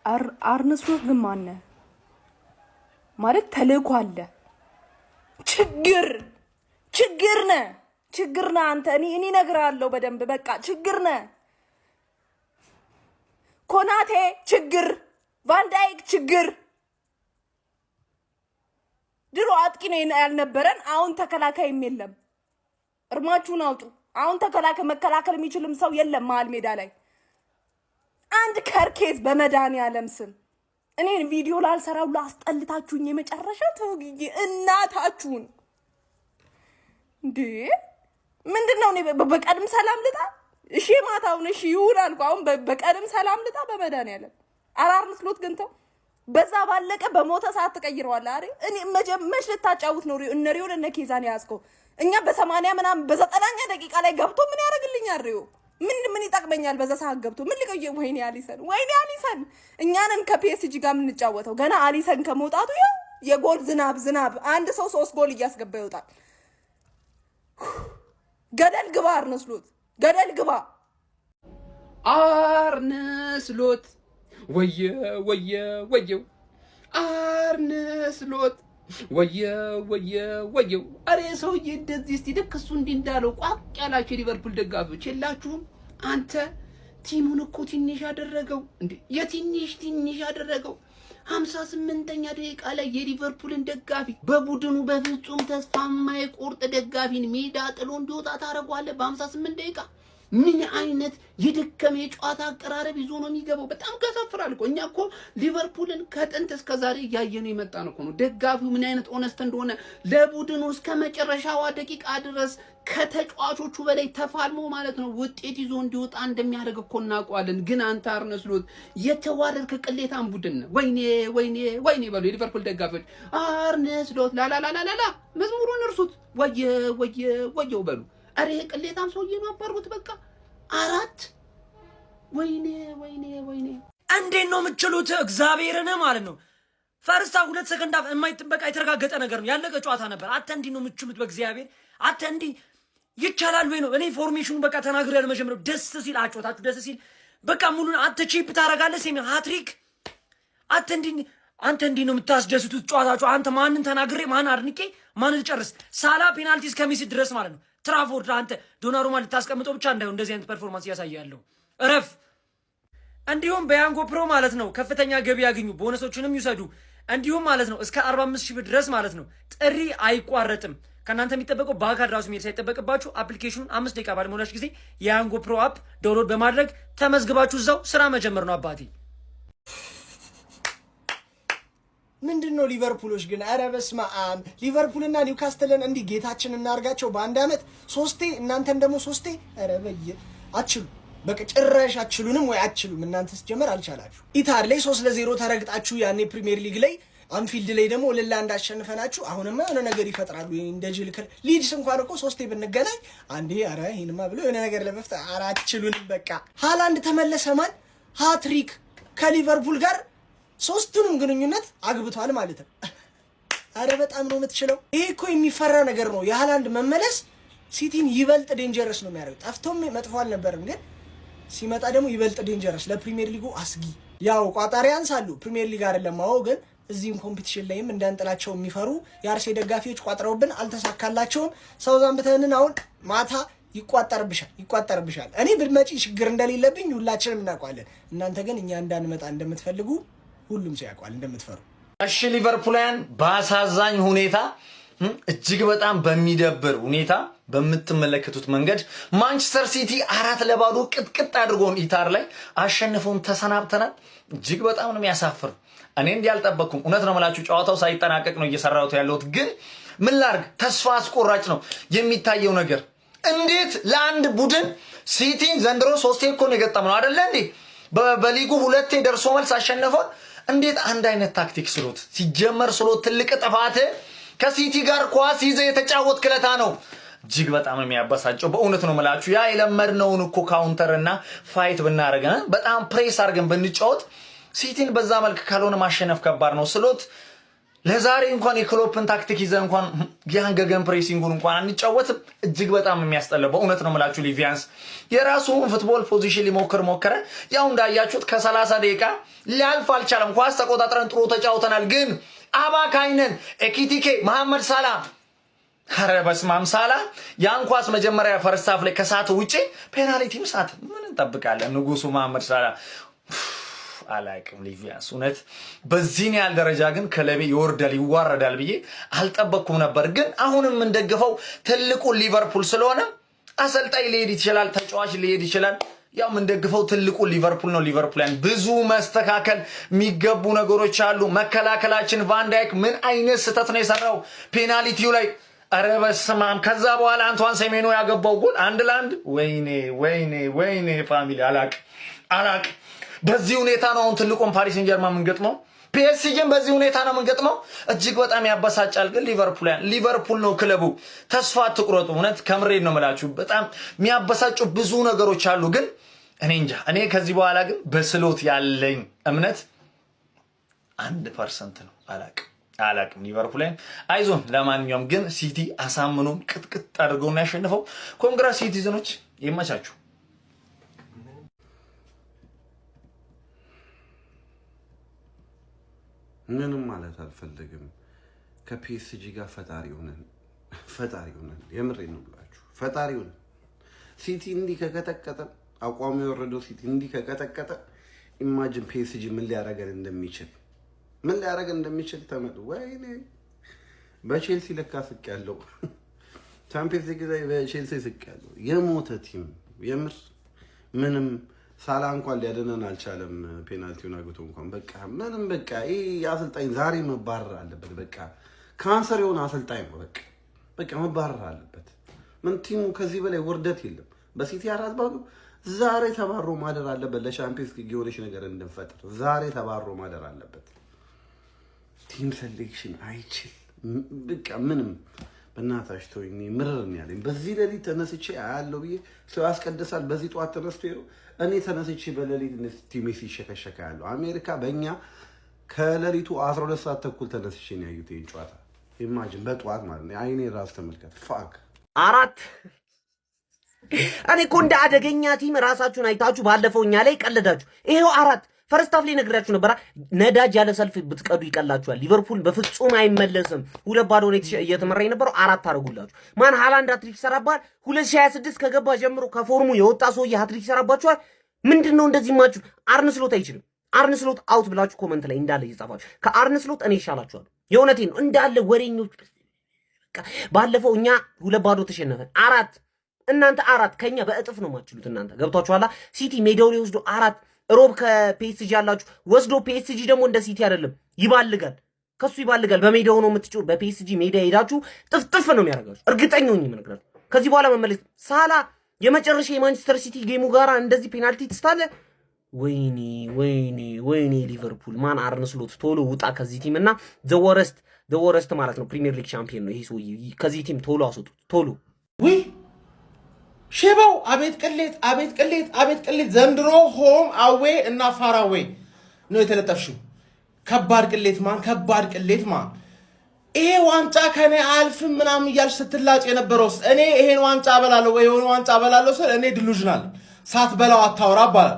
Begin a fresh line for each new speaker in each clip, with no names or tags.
አርነ ስሎት ግን ማነ ማለት ተልእኮ አለ። ችግር ነህ አንተ። እኔ እነግርሃለሁ በደንብ በቃ ችግር ነህ። ኮናቴ ችግር፣ ቫንዳይክ ችግር። ድሮ አጥቂ ነው ያልነበረን፣ አሁን ተከላካይም የለም። እርማችሁን አውጡ። አሁን መከላከል የሚችልም ሰው የለም መሀል ሜዳ ላይ። አንድ ከርኬዝ በመድኃኒዓለም ስም እኔን ቪዲዮ ላልሰራው ላስጠልታችሁኝ የመጨረሻ ተውግዬ እናታችሁን እንዴ! ምንድነው? እኔ በቀድም ሰላም ልጣ። እሺ ማታውን እሺ ይሁን አልኩ። አሁን በቀድም ሰላም ልጣ በመድኃኒዓለም። አርነ ስሎት ግን ተው። በዛ ባለቀ በሞተ ሰዓት ተቀይረዋል አይደል? እኔ መች ልታጫውት ነው እነሪውን እነ ኬዛን ያዝከው? እኛ በ80 ምናምን በ90ኛ ደቂቃ ላይ ገብቶ ምን ያደርግልኛል? ሪዮ ምን ይጠቅመኛል? በዛ ሰዓት ገብቶ ምን ሊቀየ? ወይኔ አሊሰን እኛንም ከፒኤስጂ ጋር የምንጫወተው ገና አሊሰን ከመውጣቱ ያው የጎል ዝናብ አንድ ሰው 3 ጎል እያስገባ ይወጣል። ገደል ግባ አርነ ስሎት፣ ገደል ግባ
አርነ ስሎት። ወየ አርነ ስሎት ወየ። አሬ ሰውዬ እንደዚህ እስቲ ልክ እሱ እንዲህ እንዳለው ቋቅ ያላችሁ የሊቨርፑል ደጋፊዎች የላችሁም? አንተ ቲሙን እኮ ትንሽ ያደረገው እንዴ! የትንሽ ያደረገው 58ኛ ደቂቃ ላይ የሊቨርፑልን ደጋፊ በቡድኑ በፍጹም ተስፋ የማይቆርጥ ደጋፊን ሜዳ ጥሎ እንዲወጣ ታደርገዋለህ በ58 ደቂቃ። ምን አይነት የደከመ የጨዋታ አቀራረብ ይዞ ነው የሚገባው? በጣም ያሳፍራል እኮ። እኛ እኮ ሊቨርፑልን ከጥንት እስከ ዛሬ እያየነው የመጣን እኮ ነው። ደጋፊው ምን አይነት ኦነስት እንደሆነ ለቡድኑ እስከ መጨረሻዋ ደቂቃ ድረስ ከተጫዋቾቹ በላይ ተፋልሞ ማለት ነው ውጤት ይዞ እንዲወጣ እንደሚያደርግ እኮ እናውቀዋለን። ግን አንተ አርነ ስሎት የተዋረድክ ቅሌታም ቡድን ነው። ወይኔ በሉ የሊቨርፑል ደጋፊዎች። አርነ ስሎት ላላላላላ መዝሙሩን እርሱት። ወየው በሉ። አሬ ቅሌታም ሰውዬ ነው አባርጉት በቃ። 4 ወይኔ
እንዴት ነው የምትችሉት? እግዚአብሔርን ማለት ነው። ፈርስታ 2 ሰከንድ አፍ የማይጠበቅ የተረጋገጠ ነገር ነው። ያለቀ ጨዋታ ነበር። አተ እንዲህ ነው የምትችሉት? በእግዚአብሔር አተ እንዲህ ይቻላል ወይ ነው? እኔ ፎርሜሽኑ በቃ ተናግሬ ያለመጀመሪያው ደስ ሲል አጮታችሁ ደስ ሲል በቃ ሙሉን አተ ቺፕ ታረጋለህ ሲም ሃትሪክ አንተ እንዲህ ነው የምታስደስቱት ጨዋታችሁ። አንተ ማንን ተናግሬ ማን አድንቄ ማን ልጨርስ? ሳላ ፔናልቲ እስከሚስት ድረስ ማለት ነው። ትራፎርድ አንተ ዶናሩማ ልታስቀምጠው ብቻ እንዳይሆን እንደዚህ አይነት ፐርፎርማንስ ያሳያለሁ። እረፍ። እንዲሁም በያንጎ ፕሮ ማለት ነው ከፍተኛ ገቢ ያገኙ፣ ቦነሶቹንም ይውሰዱ። እንዲሁም ማለት ነው እስከ 45,000 ብር ድረስ ማለት ነው ጥሪ አይቋረጥም። ከእናንተ የሚጠበቀው በአካል ራሱ መሄድ ሳይጠበቅባችሁ አፕሊኬሽኑን 5 ደቂቃ ባልሞላች ጊዜ የያንጎ ፕሮ አፕ ዳውንሎድ በማድረግ ተመዝግባችሁ እዛው ስራ መጀመር ነው። አባቴ
ምንድነው ሊቨርፑሎች ግን? ኧረ በስመ አብ! ሊቨርፑልና ኒውካስትልን እንዲህ ጌታችን እናርጋቸው በአንድ ዓመት 3ቴ፣ እናንተን ደግሞ 3ቴ። ኧረ አትችሉ፣ በቃ ጭራሽ አትችሉንም ወይ አትችሉም። እናንተስ ጀመር አልቻላችሁ። ኢታር ላይ 3-0 ተረግጣችሁ ያኔ ፕሪሚየር ሊግ ላይ አንፊልድ ላይ ደግሞ 2-1 አሸንፈናችሁ አሁንማ የሆነ ነገር ይፈጥራሉ እንደ ጅልክል። ሊድስ እንኳን እኮ 3ቴ ብንገናኝ አንዴ ኧረ ይሄንማ ብሎ የሆነ ነገር ለመፍጠር ኧረ አትችሉንም በቃ። ሃላንድ ተመለሰ ማን ሃትሪክ ከሊቨርፑል ጋር 3ቱንም ግንኙነት አግብቷል ማለት ነው። አረ በጣም ነው የምትችለው። ይሄ እኮ የሚፈራ ነገር ነው። የሃላንድ መመለስ ሲቲን ይበልጥ ዴንጀረስ ነው የሚያደርገው። ጠፍቶም መጥፎ አልነበረም፣ ግን ሲመጣ ደግሞ ይበልጥ ዴንጀረስ፣ ለፕሪሚየር ሊጉ አስጊ። ያው ቋጣሪያንስ አሉ ፕሪሚየር ሊግ አይደለም አዎ፣ ግን እዚህም ኮምፒቲሽን ላይም እንዳንጥላቸው የሚፈሩ የአርሴ ደጋፊዎች ቋጥረውብን አልተሳካላቸውም። ሳውዛምፕተንን አሁን ማታ ይቋጠርብሻል። እኔ ብትመጪ ችግር እንደሌለብኝ ሁላችንም እናውቃለን። እናንተ ግን እኛ እንዳንመጣ እንደምትፈልጉ ሁሉም ሰው ያውቃል እንደምትፈሩ።
እሺ ሊቨርፑላውያን በአሳዛኝ ሁኔታ እጅግ በጣም በሚደብር ሁኔታ በምትመለከቱት መንገድ ማንቸስተር ሲቲ 4-0 ቅጥቅጥ አድርጎን ኢታር ላይ አሸንፈውን ተሰናብተናል። እጅግ በጣም ነው የሚያሳፍር። እኔ እንዲህ አልጠበቅኩም። እውነት ነው የምላችሁ፣ ጨዋታው ሳይጠናቀቅ ነው እየሰራሁት ያለሁት። ግን ምን ላድርግ፣ ተስፋ አስቆራጭ ነው የሚታየው ነገር። እንዴት ለአንድ ቡድን ሲቲን ዘንድሮ 3ቴ እኮ ነው የገጠምነው አይደለ እንዴ? በሊጉ 2ቴ ደርሶ መልስ አሸነፈን። እንዴት አንድ አይነት ታክቲክ ስሎት ሲጀመር ስሎት ትልቅ ጥፋት ከሲቲ ጋር ኳስ ይዘ የተጫወት ክለታ ነው። እጅግ በጣም የሚያበሳጨው በእውነት ነው የምላችሁ። ያ የለመድነውን እኮ ካውንተርና ፋይት ብናረገ በጣም ፕሬስ አድርገን ብንጫወት ሲቲን በዛ መልክ ካልሆነ ማሸነፍ ከባድ ነው። ስሎት ለዛሬ እንኳን የክሎፕን ታክቲክ ይዘን እንኳን ያንገገን ፕሬሲንጉን እንኳን አንጫወትም። እጅግ በጣም የሚያስጠላው በእውነት ነው የምላችሁ። ሊቪያንስ የራሱን ፉትቦል ፖዚሽን ሊሞክር ያው እንዳያችሁት ከ30 ደቂቃ ሊያልፍ አልቻለም። ኳስ ተቆጣጥረን ጥሩ ተጫውተናል፣ ግን አባካይነን ኤኪቲኬ መሐመድ ሳላ ኧረ በስመ አብ ሳላ ያን ኳስ መጀመሪያ ፈርስት ሃፍ ላይ ከሳት ውጪ ፔናልቲም ሳት ምን እንጠብቃለን? ንጉሱ መሐመድ ሳላ አላቅም። ሊቪያንስ እውነት በዚህ ያህል ደረጃ ግን ክለቤ ይወርዳል ይዋረዳል ብዬ አልጠበቅኩም ነበር። ግን አሁንም እንደግፈው ትልቁ ሊቨርፑል ስለሆነ አሰልጣኝ ሊሄድ ይችላል፣ ተጫዋች ሊሄድ ይችላል። ያው እንደግፈው ትልቁ ሊቨርፑል ነው። ሊቨርፑልን ብዙ መስተካከል የሚገቡ ነገሮች አሉ። መከላከላችን ቫንዳይክ ምን አይነት ስህተት ነው የሰራው ፔናልቲው ላይ? ኧረ በስመ አብ። ከዛ በኋላ አንቷን ሴሜኖ ያገባው ጎል 1-1። ወይኔ ፋሚሊ አላቅ በዚህ ሁኔታ ነው አሁን ትልቁን ፓሪስ ሴን ጀርመን የምንገጥመው። ፒኤስጂን በዚህ ሁኔታ ነው የምንገጥመው። እጅግ በጣም ያበሳጫል። ግን ሊቨርፑል ነው ክለቡ። ተስፋ አትቁረጡ። እውነት ከምሬድ ነው የምላችሁ። በጣም የሚያበሳጩ ብዙ ነገሮች አሉ። ግን እኔ እንጃ። እኔ ከዚህ በኋላ ግን በስሎት ያለኝ እምነት 1% ነው። አላቅም ሊቨርፑልን አይዞን። ለማንኛውም ግን ሲቲ አሳምኖን ቅጥቅጥ አድርገው ነው ያሸነፈው። ኮንግራ ሲቲዝኖች ይመቻችሁ።
ምንም ማለት አልፈልግም። ከፒኤስጂ ጋር ፈጣሪ ሆነን የምሬን ነው ብላችሁ ፈጣሪ ሆነን ሲቲ እንዲህ ከቀጠቀጠ አቋሙ የወረደው ሲቲ እንዲህ ከቀጠቀጠ ኢማጂን ፒኤስጂ ምን ሊያረገን እንደሚችል ተመጡ። ወይኔ በቼልሲ ለካ ስቅ ያለው ቻምፒየንስ ሊግ ላይ በቼልሲ ስቅ ያለው የሞተ ቲም የምር ምንም ሳላ እንኳን ሊያደነን አልቻለም። ፔናልቲውን አግቶ እንኳን በቃ ይሄ አሰልጣኝ ዛሬ መባረር አለበት። በቃ ካንሰር የሆነ አሰልጣኝ ነው። በቃ መባረር አለበት። ምን ቲሙ ከዚህ በላይ ውርደት የለም። በሲቲ 4-0 ዛሬ ተባሮ ማደር አለበት። ለቻምፒየንስ ሊግ የሆነች ነገር እንድንፈጥር ዛሬ ተባሮ ማደር አለበት። ቲም ሴሌክሽን አይችል በቃ ምንም በእናታችሁ ተወኝ። ምርር ነው ያለኝ። በዚህ ሌሊት ተነስቼ አያለው ብዬ ሰው ያስቀድሳል። በዚህ ጠዋት ተነስቶ እኔ ተነስቼ በሌሊት ቲሜ ሲሸከሸከ ያለው አሜሪካ በእኛ ከሌሊቱ 12 ሰዓት ተኩል ተነስቼ ነው ያዩት ይሄን ጨዋታ። ኢማጂን በጠዋት ማለት ነው። አይኔ ራስ ተመልከት። ፋክ
4 እኔ እኮ እንደ አደገኛ ቲም ራሳችሁን አይታችሁ ባለፈው እኛ ላይ ቀለዳችሁ። ይሄው 4 ፈርስት ሃፍ ላይ ነግራችሁ ነበር። ነዳጅ ያለ ሰልፍ ብትቀዱ ይቀላችኋል። ሊቨርፑል በፍጹም አይመለስም። 2-0 ነው እየተመራ የነበረው። 4 አደረጉላችሁ። ማን ሃላንድ ሃትሪክ ሰራባል። 2026 ከገባ ጀምሮ ከፎርሙ የወጣ ሰውዬ ሃትሪክ ሰራባችኋል። ምንድነው እንደዚህ ማችሁ? አርነ ስሎት አይችልም። አርነ ስሎት አውት ብላችሁ ኮመንት ላይ እንዳለ እየጻፋችሁ ከአርነ ስሎት እኔ ይሻላችኋል። የእውነቴን ነው እንዳለ ወሬኞች። ባለፈው እኛ 2-0 ተሸነፈን። 4 እናንተ 4 ከኛ በእጥፍ ነው ማችሉት። እናንተ ገብቷችኋላ። ሲቲ ሜዳው ላይ ወስዶ 4 ሮብ ከፒኤስጂ ያላችሁ ወስዶ ፒኤስጂ ደግሞ እንደ ሲቲ አይደለም ይባልጋል። ከሱ ይባልጋል። በሜዳው ነው የምትጮህ። በፒኤስጂ ሜዳ ሄዳችሁ ጥፍጥፍ ነው የሚያደርጋችሁ። እርግጠኛ ነኝ የምነግራችሁ። ከዚህ በኋላ መመለስ ሳላ የመጨረሻ የማንቸስተር ሲቲ ጌሙ ጋራ እንደዚህ ፔናልቲ ትስታለ። ወይኔ ሊቨርፑል ማን አርነ ስሎት ቶሎ ውጣ ከዚህ ቲም እና ዘወረስት ማለት ነው። ፕሪሚየር ሊግ ቻምፒዮን ነው ይሄ ሰውዬ። ከዚህ ቲም ቶሎ አስወጡት ቶሎ።
ሼባው አቤት ቅሌት! ዘንድሮ ሆም አዌ እና ፋር አዌ ነው የተለጠፍሽው። ከባድ ቅሌት ማን! ይሄ ዋንጫ ከኔ አልፍም ምናምን እያልሽ ስትላጭ የነበረውስ እኔ ይሄን ዋንጫ በላለሁ ወይ የሆነ ዋንጫ በላለሁ ስል እኔ ዲሉዥናል ሳትበላው አታውራ አባላል።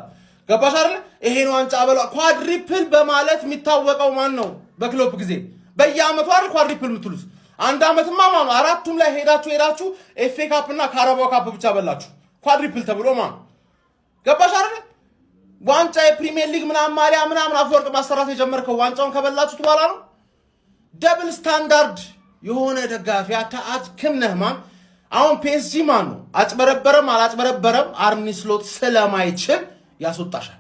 ገባሽ አይደል? ይሄን ዋንጫ በላው ኳድሪፕል በማለት የሚታወቀው ማን ነው? በክሎፕ ጊዜ በየአመቱ አይደል ኳድሪፕል የምትሉት? አንድ አመትማ ማኑ አራቱም ላይ ሄዳችሁ ኤፍኤ ካፕ እና ካራባው ካፕ ብቻ በላችሁ። ኳድሪፕል ተብሎ ማን ገባሽ አይደል? ዋንጫ የፕሪሚየር ሊግ ምናምን ማሊያ ምናምን አፈወርቅ ማሰራት የጀመርከው ዋንጫውን ከበላችሁት በኋላ ነው። ደብል ስታንዳርድ የሆነ ደጋፊ አትክም ነህ ማን። አሁን ፒኤስጂ ማን ነው አጭበረበረም አላጭበረበረም አርነ ስሎት ስለማይችል ያስወጣሻል።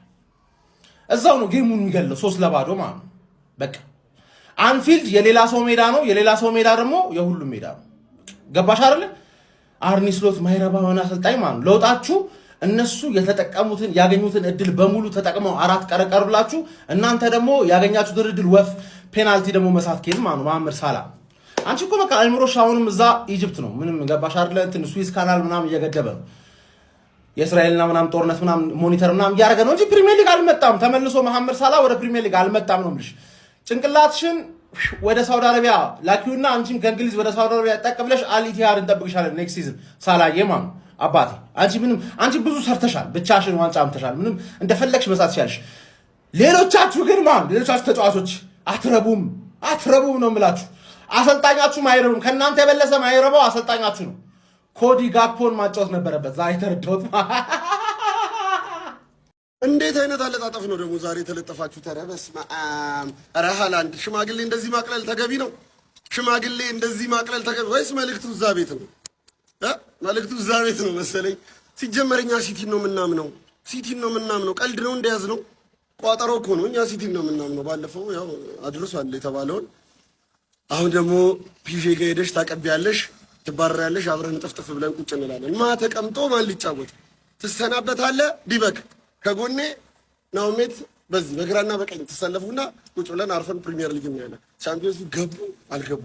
እዛው ነው ጌሙን የሚገለው 3-0 ማን ነው። በቃ አንፊልድ የሌላ ሰው ሜዳ ነው። የሌላ ሰው ሜዳ ደግሞ የሁሉም ሜዳ ነው። ገባሽ አይደል? አርነ ስሎት ማይረባ ሆነ አሰልጣኝ ማለት ለውጣችሁ እነሱ የተጠቀሙትን ያገኙትን እድል በሙሉ ተጠቅመው 4 ቀረቀሩላችሁ። እናንተ ደግሞ ያገኛችሁትን እድል ወፍ ፔናልቲ ደግሞ መሳት ከይል ማለት መሐመድ ሳላ አንቺ እኮ በቃ አይምሮሽ አሁንም እዛ ኢጅፕት ነው። ምንም ገባሽ አይደል? እንትን ስዊስ ካናል ምናምን እየገደበ ነው። የእስራኤልና ምናምን ጦርነት ምናምን ሞኒተር ምናምን እያደረገ ነው እንጂ ፕሪሚየር ሊግ አልመጣም። ተመልሶ መሐመድ ሳላ ወደ ፕሪሚየር ሊግ አልመጣም ነው የምልሽ። ጭንቅላትሽን
ወደ ሳውዲ አረቢያ ላኪውና አንቺም ከእንግሊዝ ወደ ሳውዲ አረቢያ ጠቅ ብለሽ አልኢቲሃድ እንጠብቅሻለን ኔክስት ሲዝን ሳላየ ማለት አባቴ አንቺ ብዙ ሰርተሻል ብቻሽን ዋንጫ አምጥተሻል ምንም እንደፈለግሽ መስራት ትችያለሽ ሌሎቻችሁ ግን ሌሎቻችሁ ተጫዋቾች አትረቡም ነው የምላችሁ አሰልጣኛችሁ ማይረቡም ከናንተ የበለሰ ማይረባው አሰልጣኛችሁ ነው ኮዲ ጋክፖን ማጫወት ነበረበት ዛሬ ተረዳሁት
እንዴት አይነት አለጣጠፍ ነው ደግሞ ዛሬ የተለጠፋችሁ ተረበስማ ሃላንድ ሽማግሌ እንደዚህ ማቅለል ተገቢ ነው ሽማግሌ እንደዚህ ማቅለል ተገቢ ወይስ መልእክቱ እዛ ቤት ነው መልእክቱ እዛ ቤት ነው መሰለኝ ሲጀመረኛ ሲቲን ነው ምናምነው ቀልድ ነው እንደያዝ ነው ቋጠሮ እኮ ነው እኛ ሲቲን ነው ምናምነው ባለፈው ያው አድርሷል የተባለውን አሁን ደግሞ ፒጄ ጋር ሄደሽ ታቀቢያለሽ ትባረሪያለሽ አብረን ጥፍጥፍ ብለን ቁጭ እንላለን ማ ተቀምጦ ማን ሊጫወት ትሰናበታለህ ዲበክ ከጎኔ ናውሜት በዚህ በግራና በቀኝ ተሰለፉና ቁጭ ብለን አርፈን ፕሪሚየር ሊግ ነው ያለ ቻምፒዮንስ ሊግ ገቡ አልገቡ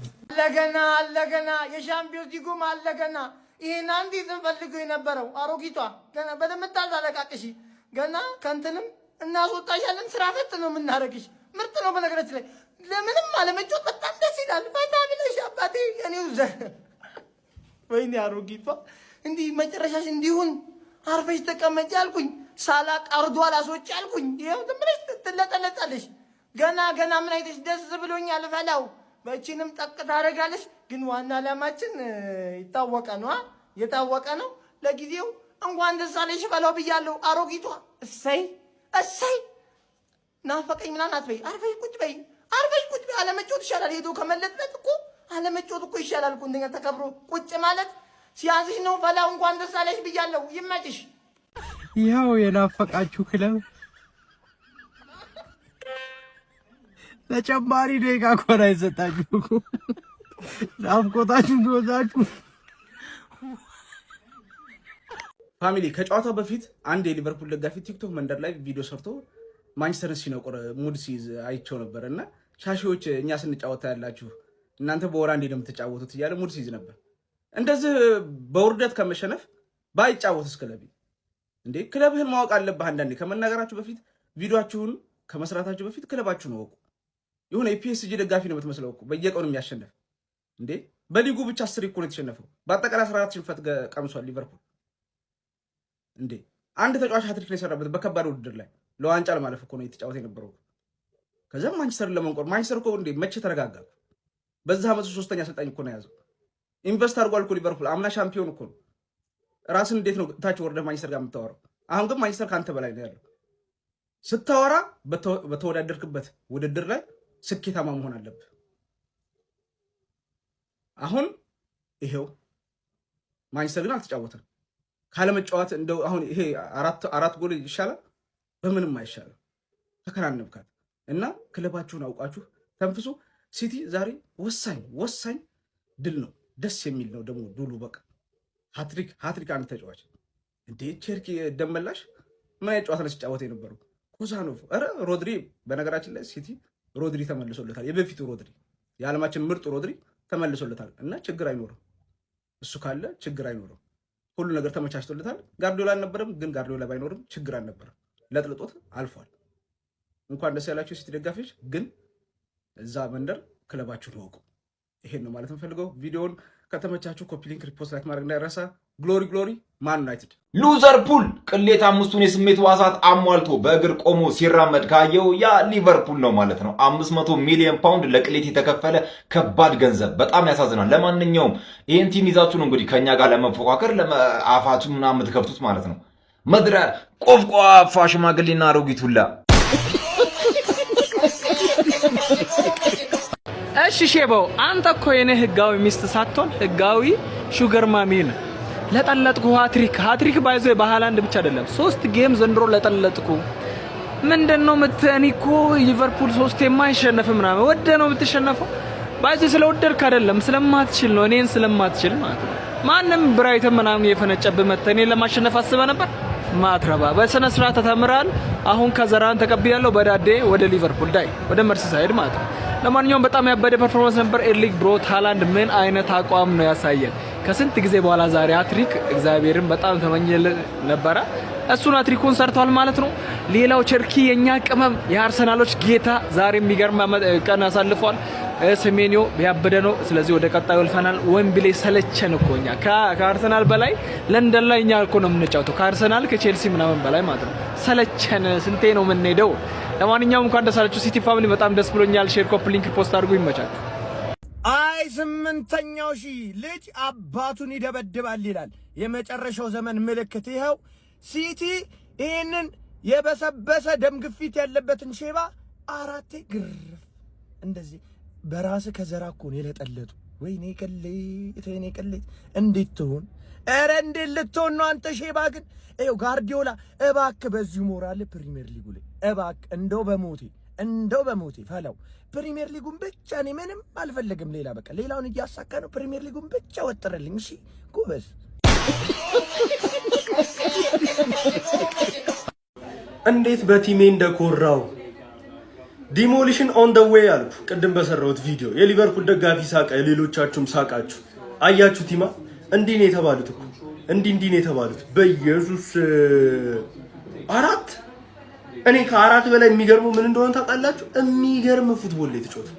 አለገና የሻምፒዮንስ ሊጉም አለገና ይሄን አንዴ ተፈልገው የነበረው አሮጊቷ ገና በደምታዝ አለቃቅሽ ገና ከንተንም እናስወጣሻለን ስራ ፈት ነው የምናረግሽ ምርጥ ነው በነገራችን ላይ ለምንም አለመጮት በጣም ደስ ይላል ፈታ ብለሽ አባቴ የኔው ወይኔ አሮጊቷ እንዲህ መጨረሻሽ እንዲሁን አርፈሽ ተቀመጪ አልኩኝ ሳላቅ አርዶ አላስወጪ አልኩኝ ይሄው ትምለሽ ትለጠለጣለሽ ገና ምን አይተሽ ደስ ብሎኛል ፈላው በእቺንም ጠቅ ታደርጋለሽ ግን ዋና ዓላማችን የታወቀ ነው ለጊዜው እንኳን ደስ አለሽ ፈላው ብያለሁ አሮጊቷ እሰይ ናፈቀኝ ምናምን አትበይ አርፈሽ ቁጭ በይ አለመጮት ይሻላል ሄዶ ከመለጥለት እኮ አለመጮት እኮ ይሻላል እኮ እንደኛ ተከብሮ ቁጭ ማለት ሲያዝሽ ነው ፈላው እንኳን ደስ አለሽ ብያለሁ ይመጭሽ
ያው የናፈቃችሁ ክለብ ተጨማሪ ደቂቃ እንኳን አይሰጣችሁ ናፍቆታችሁ እንደወዛችሁ
ፋሚሊ ከጨዋታው በፊት አንድ የሊቨርፑል ደጋፊ ቲክቶክ መንደር ላይ ቪዲዮ ሰርቶ ማንቸስተርን ሲነቆር ሙድ ሲይዝ አይቸው ነበር እና ሻሺዎች እኛ ስንጫወታ ያላችሁ እናንተ በወራ እንዴ ነው የምትጫወቱት እያለ ሙድ ሲይዝ ነበር እንደዚህ በውርደት ከመሸነፍ ባይጫወቱስ ክለብ እንዴ ክለብህን ማወቅ አለብህ አንዳንዴ ከመናገራችሁ በፊት ቪዲዮአችሁን ከመስራታችሁ በፊት ክለባችሁን ወቁ ይሁን የፒኤስጂ ደጋፊ ነው የምትመስለው እኮ በየቀኑ የሚያሸንፍ እንዴ በሊጉ ብቻ 10 እኮ ነው የተሸነፈው በአጠቃላይ 14 ሽንፈት ቀምሷል ሊቨርፑል እንዴ አንድ ተጫዋች ሃትሪክ ነው የሰራበት በከባድ ውድድር ላይ ለዋንጫ ለማለፍ እኮ ነው የተጫወተ የነበረው ከዛም ማንቸስተርን ለመንቆር ማንቸስተር እኮ እንዴ መቼ ተረጋጋ በዛ ዓመቱ ሶስተኛ አሰልጣኝ እኮ ነው ያዘው ኢንቨስት አድርጓል እኮ ሊቨርፑል አምና ሻምፒዮን እኮ ነው ራስን እንዴት ነው ታች ወርደህ ማንቸስተር ጋር የምታወራው አሁን ግን ማንቸስተር ካንተ በላይ ነው ያለው ስታወራ በተወዳደርክበት ውድድር ላይ ስኬታማ መሆን አለብህ አሁን ይሄው ማንቸስተር ግን አልተጫወተም ካለመጫወት እንደው አሁን ይሄ አራት ጎል ይሻላል በምንም አይሻልም ተከናነብካት እና ክለባችሁን አውቃችሁ ተንፍሱ ሲቲ ዛሬ ወሳኝ ድል ነው ደስ የሚል ነው ደግሞ ዱሉ በቃ ሃትሪክ አንድ ተጫዋች እንዴ ቸርኪ ደመላሽ ምን አይጫወት ነው ሲጫወት የነበረው ኮዛኖቭ ሮድሪ በነገራችን ላይ ሲቲ ሮድሪ ተመልሶለታል የበፊቱ ሮድሪ የዓለማችን ምርጥ ሮድሪ ተመልሶለታል እና ችግር አይኖርም እሱ ካለ ችግር አይኖርም ሁሉ ነገር ተመቻችቶለታል ጋርዲዮላ አልነበረም ግን ጋርዲዮላ ባይኖርም ችግር አልነበረም ለጥልጦት አልፏል እንኳን ደስ ያላችሁ ሲቲ ደጋፊዎች ግን እዛ መንደር ክለባችሁን ወቁ ይሄን ነው ማለት እንፈልገው ቪዲዮውን ከተመቻችሁ ኮፒ ሊንክ ሪፖስት ላይክ ማድረግ እንዳይረሳ ግሎሪ ማን ዩናይትድ
ሊቨርፑል ቅሌት አምስቱን የስሜት ዋሳት አሟልቶ በእግር ቆሞ ሲራመድ ካየው ያ ሊቨርፑል ነው ማለት ነው 500 ሚሊዮን ፓውንድ ለቅሌት የተከፈለ ከባድ ገንዘብ በጣም ያሳዝናል ለማንኛውም ይሄን ቲም ይዛችሁ ነው እንግዲህ ከኛ ጋር ለመፎካከር ለአፋችሁ ምናምን የምትከፍቱት ማለት ነው መድረ ቆፍቋፋ ሽማግሌና አሮጊቱላ
እሺ ሼባው አንተ እኮ የኔ ህጋዊ ሚስት ሳትሆን ህጋዊ ሹገር ማሚ ነህ ለጠለጥኩ ሃትሪክ ባይዞ በሃላንድ ብቻ አይደለም 3 ጌም ዘንድሮ ለጠለጥኩ ምንድነው ምትኒኮ ሊቨርፑል 3 የማይሸነፍ ምናምን ወደ ነው የምትሸነፈው ባይዞ ስለወደድክ አይደለም ስለማትችል ነው እኔን ስለማትችል ማለት ነው ማንም ብራይተን ምናምን የፈነጨብህ መተኔ ለማሸነፍ አስበህ ነበር ማትረባ በስነ ስርዓት ተተምራል አሁን ከዘራን ተቀብያለሁ በዳዴ ወደ ሊቨርፑል ዳይ ወደ መርሲሳይድ ማለት ነው ለማንኛውም በጣም ያበደ ፐርፎርማንስ ነበር ኤርሊንግ ብሮት ሃላንድ ምን አይነት አቋም ነው ያሳየን ከስንት ጊዜ በኋላ ዛሬ ሃትሪክ እግዚአብሔርን በጣም ተመኘል ነበር እሱን ሃትሪኩን ሰርቷል ማለት ነው ሌላው ቸርኪ የኛ ቅመም የአርሰናሎች ጌታ ዛሬ የሚገርም ቀን አሳልፏል ሴሜንዮ ያበደ ነው። ስለዚህ ወደ ቀጣዩ አልፈናል። ዌምብሌ ሰለቸን እኮ እኛ ከአርሰናል በላይ ለንደን ላይ እኛ እኮ ነው የምንጫወተው ከአርሰናል ከቼልሲ ምናምን በላይ ማለት ነው። ሰለቸን። ስንቴ ነው የምንሄደው? ለማንኛውም እንኳን ደስ አላችሁ ሲቲ ፋሚሊ፣ በጣም ደስ ብሎኛል። ሼር፣ ኮፒ ሊንክ፣ ፖስት አድርጉ። ይመቻል።
አይ 8ኛው ሺህ ልጅ አባቱን ይደበድባል ይላል የመጨረሻው ዘመን ምልክት። ይኸው ሲቲ ይህንን የበሰበሰ ደም ግፊት ያለበትን ሼባ 4 ግርፍ እንደዚህ በራስ ከዘራ እኮ ነው የለጠለጡ። ወይኔ ቅሌት፣ ወይኔ ቅሌት እንዴት ትሆን? ኧረ እንዴት ልትሆን ነው አንተ ሼባ ግን? ይኸው ጋርዲዮላ እባክህ በዚሁ ሞራል ፕሪሚየር ሊጉ ላይ እባክህ እንደው በሞቴ ፈላው ፕሪሚየር ሊጉን ብቻ። እኔ ምንም አልፈልግም ሌላ፣ በቃ ሌላውን እያሳካ ነው። ፕሪሚየር ሊጉን ብቻ ወጥረልኝ። እሺ ጎበዝ።
እንዴት በቲሜ እንደኮራው ዲሞሊሽን ኦን ደ ዌይ አልኩ ቅድም በሰራሁት ቪዲዮ። የሊቨርፑል ደጋፊ ሳቀ፣ የሌሎቻችሁም ሳቃችሁ። አያችሁ ቲማ እንዲህ ነው የተባሉት እኮ እንዲህ ነው የተባሉት። በኢየሱስ 4 እኔ ከ4 በላይ የሚገርመው ምን እንደሆነ ታውቃላችሁ? የሚገርም ፉትቦል ላይ ተጫወተ።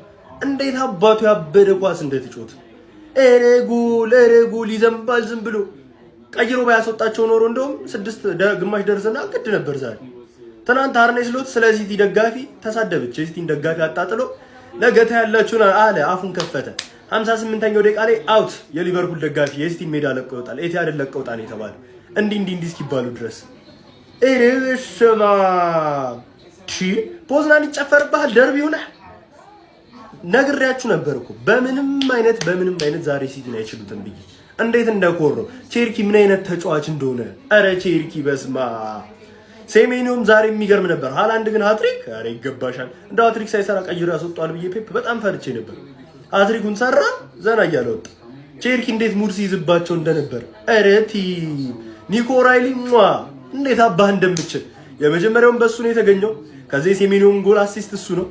እንዴት አባቱ ያበደ ኳስ እንደተጫወተ። ኧረ ጎል ይዘንባል። ዝም ብሎ ቀይሮ ባያስወጣቸው ኖሮ እንደውም 6 ግማሽ ደርዘና ግድ ነበር ዛሬ። ትናንት አርኔ ስሎት ስለ ሲቲ ደጋፊ ተሳደበች። የሲቲን ደጋፊ አጣጥሎ ለገታ ያላችሁን አለ፣ አፉን ከፈተ። 58ኛው ደቂቃ ላይ አውት። የሊቨርፑል ደጋፊ የሲቲን ሜዳ ለቀው ይወጣል። ኤቲሃድን ለቀው ይወጣል የተባለ እንዲህ እስኪባሉ ድረስ እርሽማ ፖዝናን ይጨፈርብሃል። ደርቢው ነህ ነግሬያችሁ ነበር እኮ በምንም አይነት ዛሬ ሲቲን አይችሉትም ብዬ። እንዴት እንደኮረው ቼርኪ ምን አይነት ተጫዋች እንደሆነ። አረ ቼርኪ በስማ ሴሜኒዮም ዛሬ የሚገርም ነበር። ሃላንድ ግን ሃትሪክ፣ አረ ይገባሻል። እንደ ሃትሪክ ሳይሰራ ቀይሮ ያስወጣል ብዬ ፔፕ በጣም ፈርቼ ነበር። ሃትሪኩን ሰራ፣ ዘና እያለ ወጣ። ቼርኪ እንዴት ሙድ ሲይዝባቸው እንደነበር። አረ ኒኮ ራይሊ እንዴት አባህ እንደምችል። የመጀመሪያውን በሱ ነው የተገኘው። ከዚህ ሴሜኒዮም ጎል አሲስት እሱ ነው።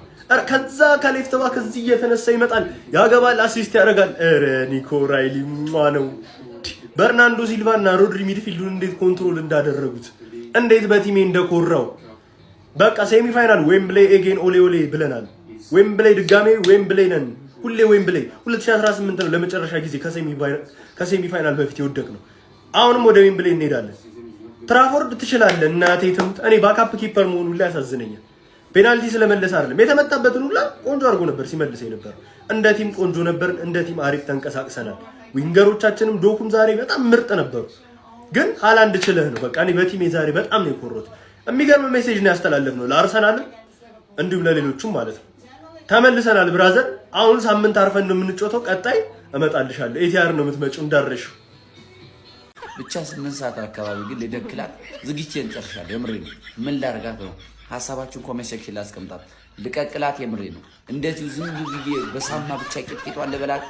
ከዛ ከሌፍት ባክ እዚህ እየተነሳ ይመጣል፣ ያገባል፣ አሲስት ያደርጋል። አረ ኒኮ ራይሊ ነው። በርናንዶ ሲልቫ እና ሮድሪ ሚድፊልዱን እንዴት ኮንትሮል እንዳደረጉት፣ እንዴት በቲሜ እንደኮራው። በቃ ሴሚፋይናል ዌምብሌይ ኤጌን ኦሌ ብለናል። ዌምብሌይ ድጋሜ ዌምብሌይ ነን፣ ሁሌ ዌምብሌይ። 2018 ነው ለመጨረሻ ጊዜ ከሴሚፋይናል በፊት የወደቅ ነው። አሁንም ወደ ዌምብሌይ እንሄዳለን። ትራፎርድ ትችላለህ እናቴ ትምት። እኔ ባካፕ ኪፐር መሆኑ ላይ ያሳዝነኛል። ፔናልቲ ስለመለሰ አይደለም የተመጣበትን ሁላ ቆንጆ አድርጎ ነበር ሲመልስ ነበር። እንደ ቲም ቆንጆ ነበር፣ እንደ ቲም አሪፍ ተንቀሳቅሰናል። ዊንገሮቻችንም ዶኩም ዛሬ በጣም ምርጥ ነበሩ። ግን ሃላንድ ችለህ ነው። በቃ እኔ በቲሜ ዛሬ በጣም ነው የኮረሁት። የሚገርም ሜሴጅ ነው ያስተላለፍነው ለአርሰናልም እንዲሁም ለሌሎቹም ማለት ነው። ተመልሰናል ብራዘር። አሁን ሳምንት አርፈን ነው የምንጮተው። ቀጣይ እመጣልሻለሁ። ኤቲአር ነው የምትመጪው እንዳረሽው
ብቻ 8 ሰዓት አካባቢ ግን ልደክላት ዝግጅቴን ጨርሻለሁ። የምሬ ነው። ምን ላርጋት ነው? ሐሳባችሁን ኮሜንት ሴክሽን ላይ አስቀምጣት። ልቀቅላት። የምሬ ነው። እንደዚሁ ዝም ብዬ በሳማ ብቻ ቂጥቂጧን ልበላት።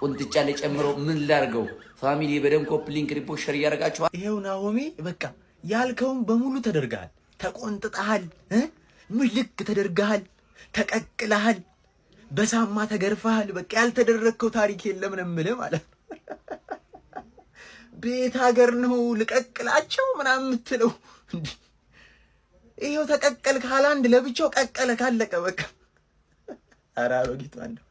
ቁንጥጫ ላይ ጨምሮ ምን ላርገው? ፋሚሊ በደም ኮፕ ሊንክ ሪፖርት ሸር እያደረጋችኋል።
ይሄው ናሆሜ በቃ ያልከውን በሙሉ ተደርገሃል። ተቆንጥጠሃል፣ ምልክ ተደርገሃል፣ ተቀቅለሃል፣ በሳማ ተገርፈሃል። በቃ ያልተደረግከው ታሪክ የለም ነው የምልህ ማለት ነው። ቤት ሀገር ነው ልቀቅላቸው ምናምን የምትለው እንዴ? ይሄው ተቀቀልክ። ሃላንድ ለብቻው ቀቀለ፣ ካለቀ በቃ። ኧረ አሮጊቷ ነው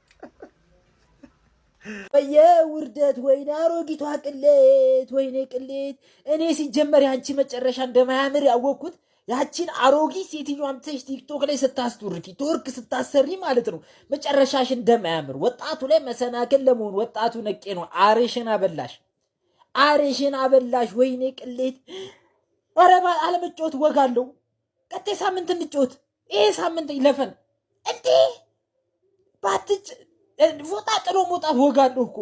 በየውርደት ወይኔ አሮጊቷ ቅሌት፣ ወይኔ ቅሌት። እኔ ሲጀመር ያንቺ መጨረሻ እንደማያምር ያወቅኩት ያቺን አሮጊት ሴትዮ አምጥተሽ ቲክቶክ ላይ ስታስቱርኪ ቶርክ ስታሰሪ ማለት ነው። መጨረሻሽ እንደማያምር ወጣቱ ላይ መሰናክል ለመሆን ወጣቱ ነቄ ነው። አሬሽን አበላሽ። ወይኔ ቅሌት። ኧረ አለመጫወት ወጋለሁ። ቀጣይ ሳምንት እንጫወት። ይሄ ሳምንት ይለፈን እንዴ ባትጭ ፎጣ ጥሎ መውጣት ወጋለሁ እኮ